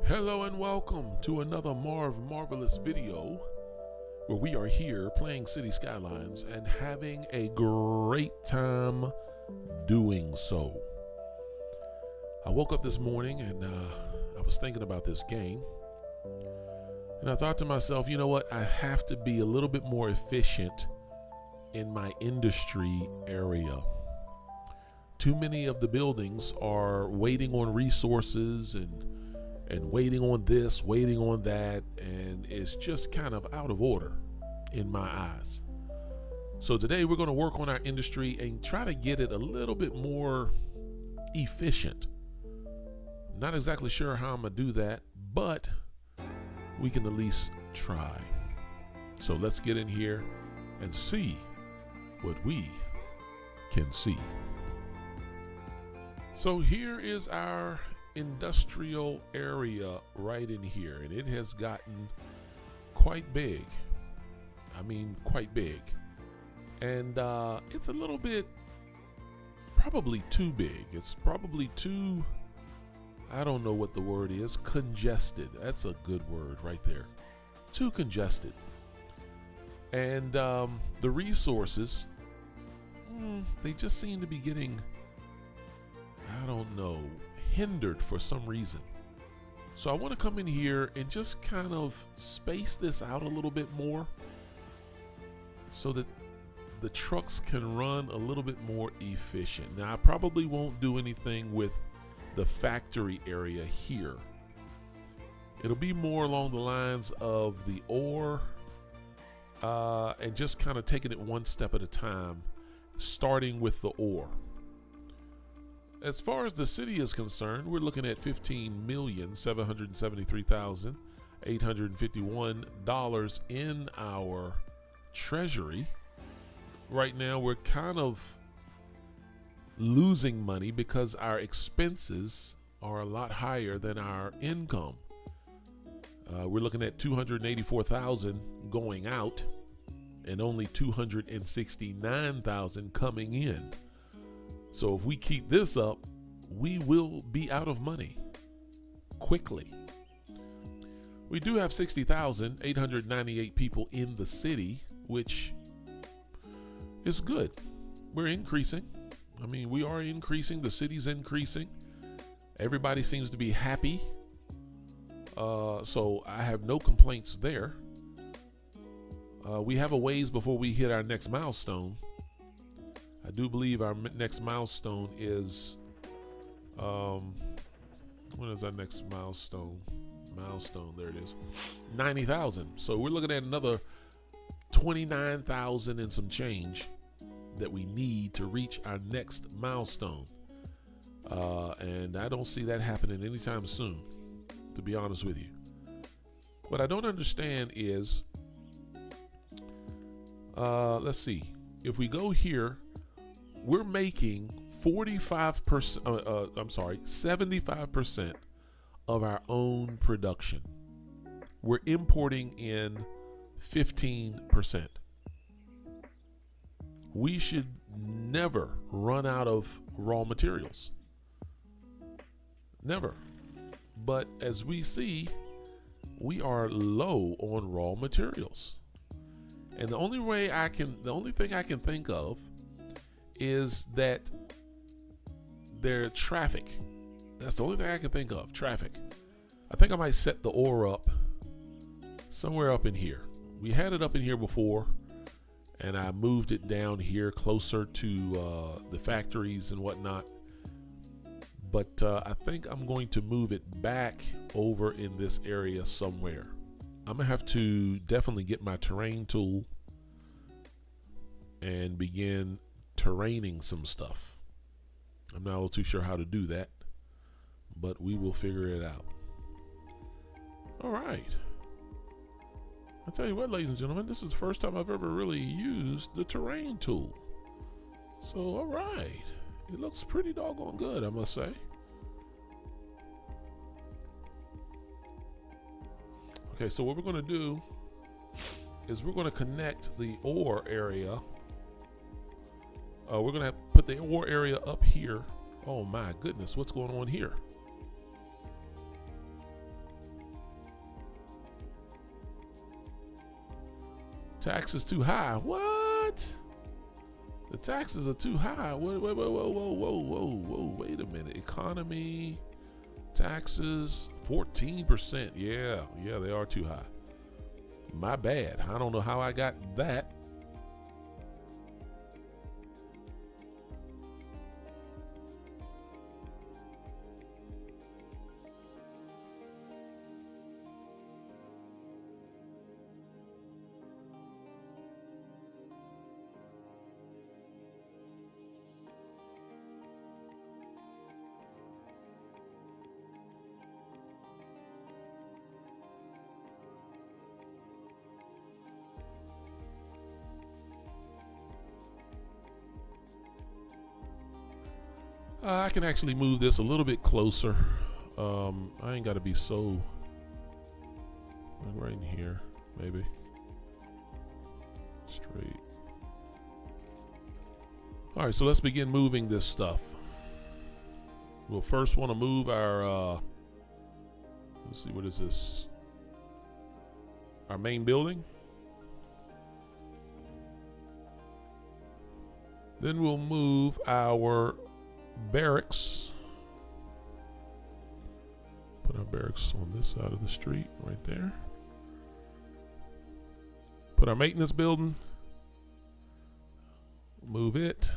Hello and welcome to another MarvMarvilus video where we are here playing City Skylines and having a great time doing so. I woke up this morning and I was thinking about this game and I thought to myself, you know what, I have to be a little bit more efficient in my industry area. Too many of the buildings are waiting on resources and waiting on this, waiting on that, and it's just kind of out of order in my eyes. So today we're going to work on our industry and try to get it a little bit more efficient. Not exactly sure how I'm going to do that, but we can at least try. So let's get in here and see what we can see. So here is our industrial area right in here, and it has gotten quite big. I mean, quite big. And it's a little bit, probably too big. It's probably too, I don't know what the word is, congested. That's a good word right there. Too congested. And the resources, they just seem to be getting, I don't know, hindered for some reason. So I want to come in here and just kind of space this out a little bit more so that the trucks can run a little bit more efficient. Now I probably won't do anything with the factory area here. It'll be more along the lines of the ore and just kind of taking it one step at a time, starting with the ore. As far as the city is concerned, we're looking at $15,773,851 in our treasury. Right now, we're kind of losing money because our expenses are a lot higher than our income. We're looking at $284,000 going out and only $269,000 coming in. So if we keep this up, we will be out of money quickly. We do have 60,898 people in the city, which is good. We're increasing. I mean, we are increasing. The city's increasing. Everybody seems to be happy. So I have no complaints there. We have a ways before we hit our next milestone. I do believe our next milestone is, when is our next milestone? There it is, 90,000. So we're looking at another 29,000 and some change that we need to reach our next milestone. And I don't see that happening anytime soon, to be honest with you. What I don't understand is, let's see, if we go here, we're making 75% of our own production. We're importing in 15%. We should never run out of raw materials. Never. But as we see, we are low on raw materials. And the only thing I can think of is that their traffic. That's the only thing I can think of, traffic. I think I might set the ore up somewhere up in here. We had it up in here before, and I moved it down here closer to the factories and whatnot. But I think I'm going to move it back over in this area somewhere. I'm gonna have to definitely get my terrain tool and begin terraining some stuff. I'm not a little too sure how to do that, but we will figure it out. All right. I'll tell you what, ladies and gentlemen, this is the first time I've ever really used the terrain tool. So, all right. It looks pretty doggone good, I must say. Okay, so what we're going to do is we're going to connect the ore area. We're going to put the ore area up here. Oh my goodness, what's going on here? Taxes too high. What? The taxes are too high. Whoa, whoa, whoa, whoa, whoa, whoa, whoa, whoa. Wait a minute. Economy, taxes, 14%. Yeah, they are too high. My bad. I don't know how I got that. I can actually move this a little bit closer. I ain't got to be so right in here, maybe straight. All right, so let's begin moving this stuff. We'll first want to move our, let's see, what is this? Our main building. Then we'll move our barracks. Put our barracks on this side of the street, right there. Put our maintenance building. Move it.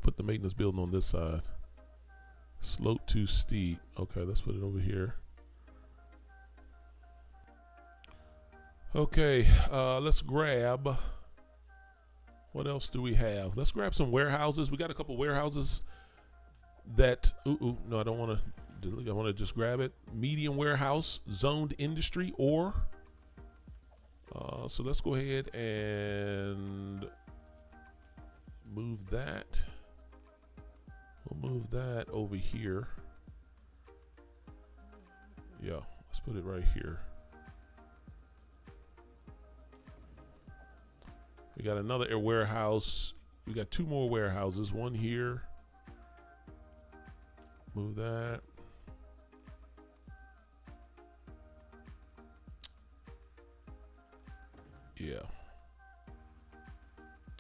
Put the maintenance building on this side. Slope too steep. Okay, let's put it over here. Okay, let's grab. What else do we have? Let's grab some warehouses. We got a couple warehouses that. No, I don't want to. I want to just grab it. Medium warehouse, zoned industry, or. So let's go ahead and move that. We'll move that over here. Yeah, let's put it right here. We got another warehouse. We got two more warehouses. One here. Move that. Yeah.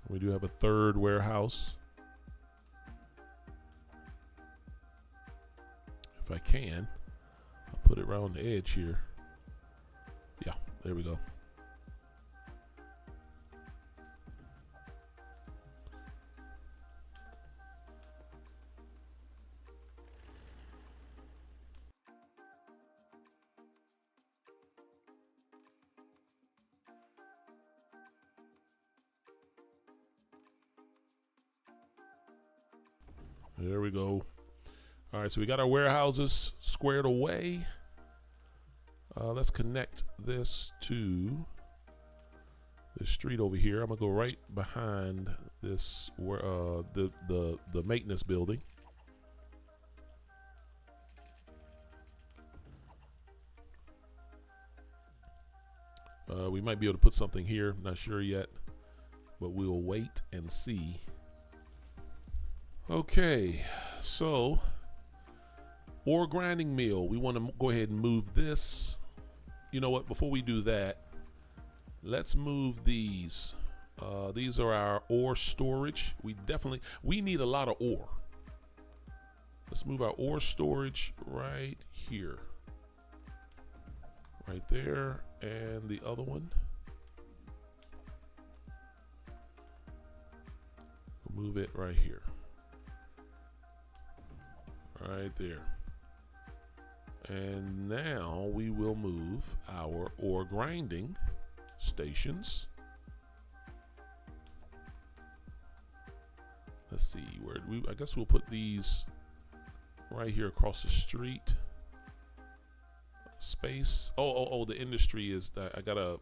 We do have a third warehouse. If I can, I'll put it right on the edge here. Yeah, there we go. There we go. All right, so we got our warehouses squared away. Let's connect this to this street over here. I'm gonna go right behind this the maintenance building. We might be able to put something here. Not sure yet, but we'll wait and see. Okay, so ore grinding mill. We want to go ahead and move this. You know what? Before we do that, let's move these. These are our ore storage. We need a lot of ore. Let's move our ore storage right here. Right there, and the other one. We'll move it right here. Right there. And now we will move our ore grinding stations. Let's see, where do we, I guess we'll put these right here across the street. Space. Oh, the industry is that I gotta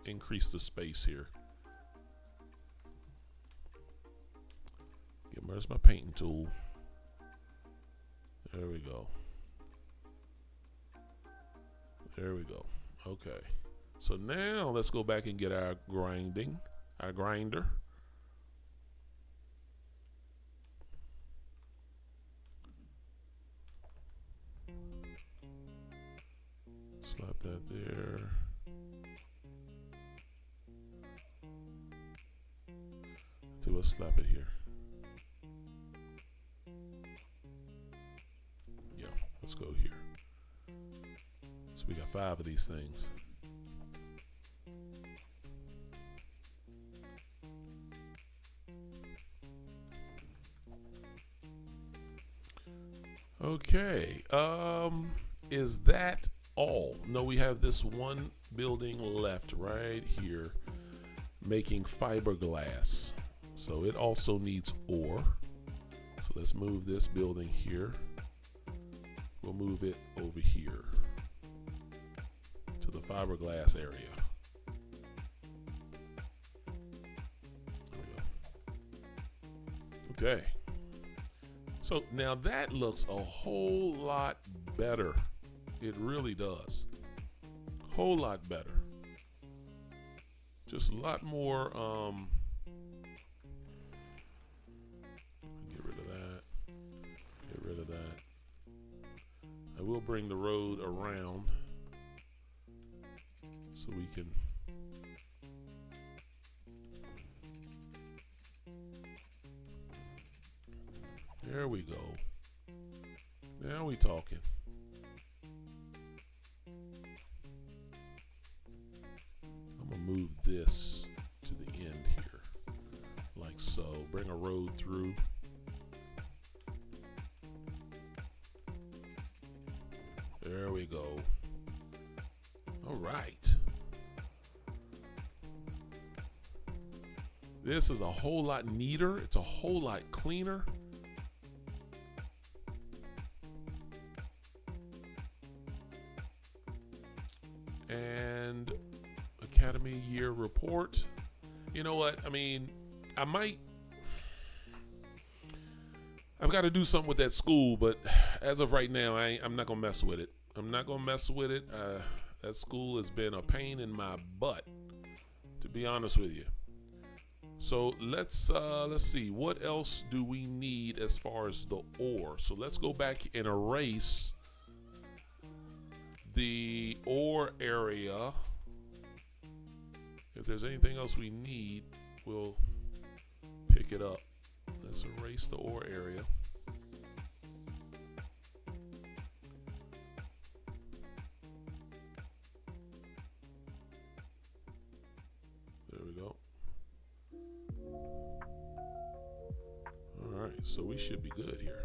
increase the space here. Where's my painting tool? There we go. There we go. Okay. So now let's go back and get our grinder. Slap that there. let's slap it here. Yeah, let's go here. So we got 5 of these things. Okay, is that all? No, we have this one building left right here making fiberglass. So it also needs ore. So let's move this building here. We'll move it over here to the fiberglass area. There we go. Okay. So now that looks a whole lot better. It really does. Whole lot better. Just a lot more. Get rid of that. Get rid of that. I will bring the road around so we can. There we go. Now we talking. I'm gonna move this to the end here, like so. Bring a road through. There we go. All right. This is a whole lot neater. It's a whole lot cleaner. And Academy Year Report. You know what? I mean, I've got to do something with that school, but as of right now, I'm not going to mess with it. I'm not going to mess with it. That school has been a pain in my butt, to be honest with you. So let's see. What else do we need as far as the ore? So let's go back and erase the ore area. If there's anything else we need, we'll pick it up. Let's erase the ore area. There we go. All right, so we should be good here.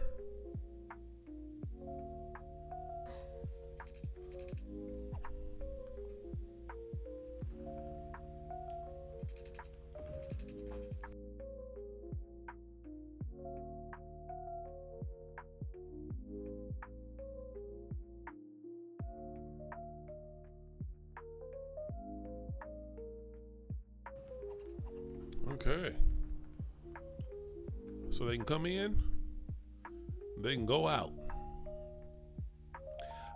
Okay. So they can come in, they can go out.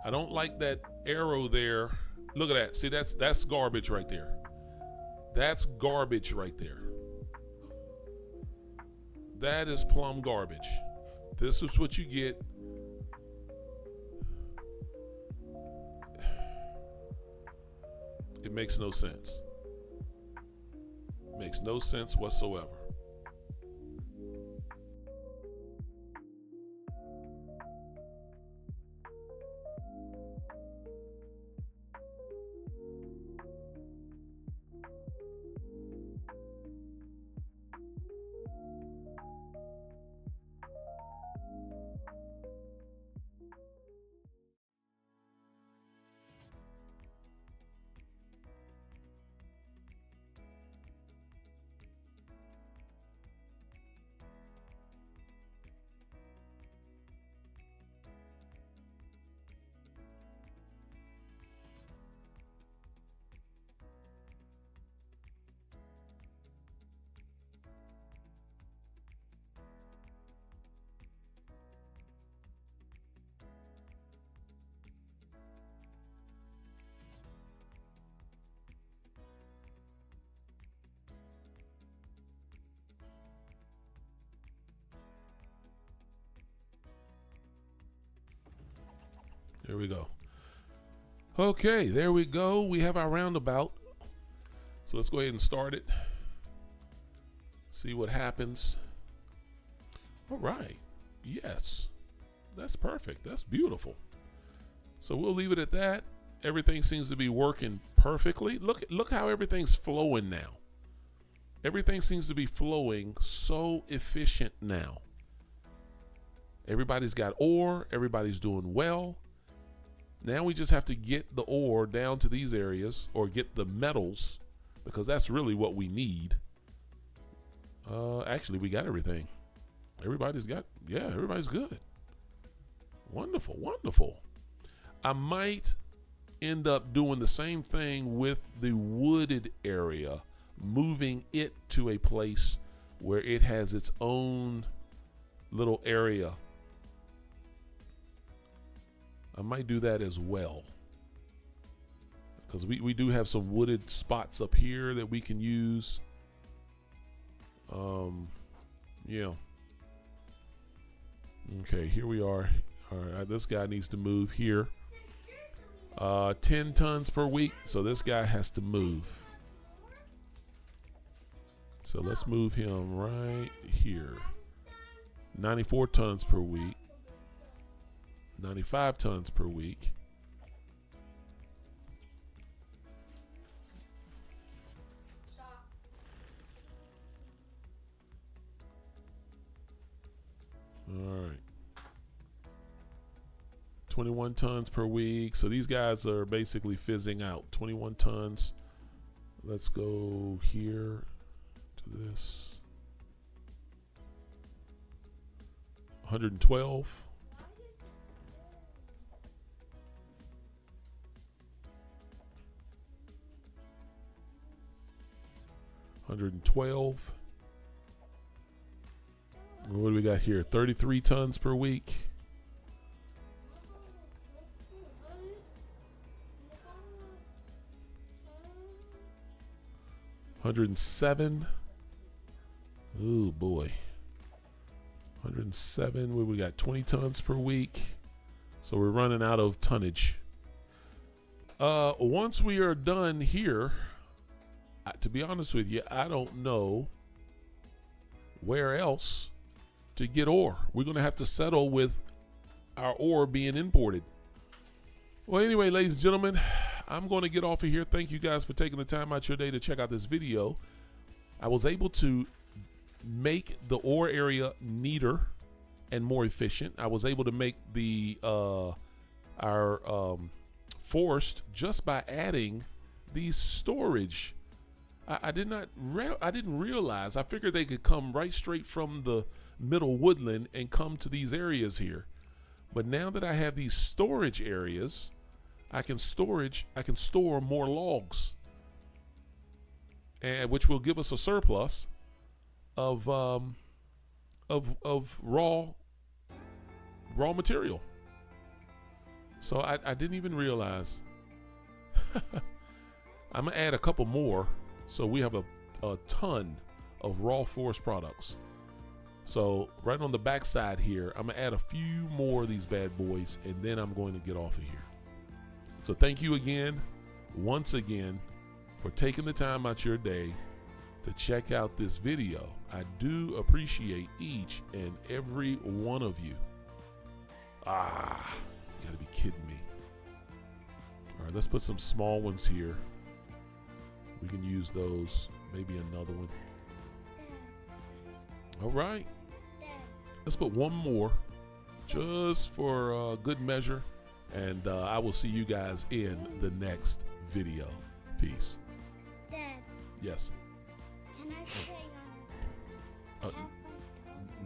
I don't like that arrow there. Look at that. See, that's garbage right there. That's garbage right there. That is plumb garbage. This is what you get. It makes no sense. Makes no sense whatsoever. There we go. Okay, there we go. We have our roundabout. So let's go ahead and start it. See what happens. All right. Yes. That's perfect. That's beautiful. So we'll leave it at that. Everything seems to be working perfectly. Look how everything's flowing now. Everything seems to be flowing so efficient now. Everybody's got ore. Everybody's doing well. Now we just have to get the ore down to these areas, or get the metals, because that's really what we need. Actually, we got everything. Everybody's good. Wonderful, wonderful. I might end up doing the same thing with the wooded area, moving it to a place where it has its own little area. I might do that as well, because we do have some wooded spots up here that we can use. Yeah. Okay, here we are. All right, this guy needs to move here. 10 tons per week, so this guy has to move. So let's move him right here. 94 tons per week. 95 tons per week. All right. 21 tons per week. So these guys are basically fizzing out. 21 tons. Let's go here to this. 112. $112. What do we got here? 33 tons per week. $107. Oh boy. 107. Where we got 20 tons per week. So we're running out of tonnage. Once we are done here, to be honest with you, I don't know where else to get ore. We're going to have to settle with our ore being imported. Well, anyway, ladies and gentlemen, I'm going to get off of here. Thank you guys for taking the time out your day to check out this video. I was able to make the ore area neater and more efficient. I was able to make the our forest just by adding these storage. I didn't realize. I figured they could come right straight from the middle woodland and come to these areas here. But now that I have these storage areas, I can store more logs, and which will give us a surplus of raw material. So I didn't even realize. I'm gonna add a couple more, so we have a ton of raw forest products. So right on the back side here, I'm gonna add a few more of these bad boys, and then I'm going to get off of here. So thank you again, once again, for taking the time out your day to check out this video. I do appreciate each and every one of you. You gotta be kidding me. All right, let's put some small ones here. We can use those, maybe another one. All right, let's put one more just for good measure, and I will see you guys in the next video. Peace. Dad. Yes. Can I play on your phone?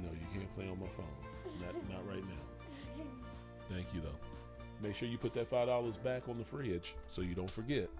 No, you can't play on my phone. Not right now. Thank you though. Make sure you put that $5 back on the fridge so you don't forget.